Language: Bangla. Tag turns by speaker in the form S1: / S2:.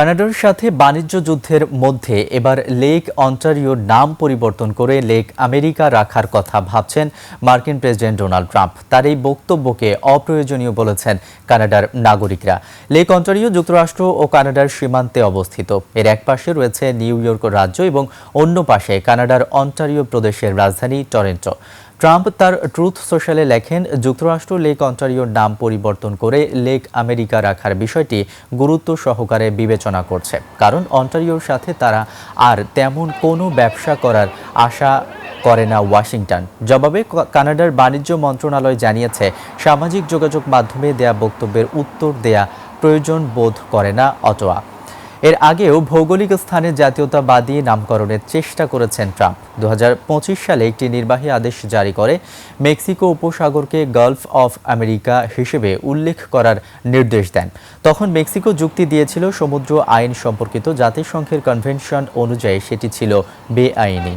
S1: কানাডার সাথে বাণিজ্য যুদ্ধের মধ্যে এবার লেক অন্টারিওর নাম পরিবর্তন করে লেক আমেরিকা রাখার কথা ভাবছেন মার্কিন প্রেসিডেন্ট ডোনাল্ড ট্রাম্প। তার এই বক্তব্যকে অপ্রয়োজনীয় বলেছেন কানাডার নাগরিকরা। লেক অন্টারিও যুক্তরাষ্ট্র ও কানাডার সীমান্তে অবস্থিত। এর এক পাশে রয়েছে নিউ ইয়র্ক রাজ্য এবং অন্য পাশে কানাডার অন্টারিও প্রদেশের রাজধানী টরন্টো। ট্রাম্প তার ট্রুথ সোশ্যালে লেখেন, যুক্তরাষ্ট্র লেক অন্টারিওর নাম পরিবর্তন করে লেক আমেরিকা রাখার বিষয়টি গুরুত্ব সহকারে বিবেচনা করছে, কারণ অন্টারিওর সাথে তারা আর তেমন কোনো ব্যবসা করার আশা করে না ওয়াশিংটন। জবাবে কানাডার বাণিজ্য মন্ত্রণালয় জানিয়েছে, সামাজিক যোগাযোগ মাধ্যমে দেয়া বক্তব্যের উত্তর দেয়া প্রয়োজন বোধ করে না অটোয়া। এর আগেও ভৌগোলিক স্থানের জাতীয়তাবাদী নামকরণের চেষ্টা করেছেন ট্রাম্প। 2025 সালে একটি নির্বাহী আদেশ জারি করে মেক্সিকো উপসাগরকে গালফ অফ আমেরিকা হিসেবে উল্লেখ করার নির্দেশ দেন। তখন মেক্সিকো যুক্তি দিয়েছিল, সমুদ্র আইন সম্পর্কিত জাতিসংঘের কনভেনশন অনুযায়ী সেটি ছিল বেআইনি।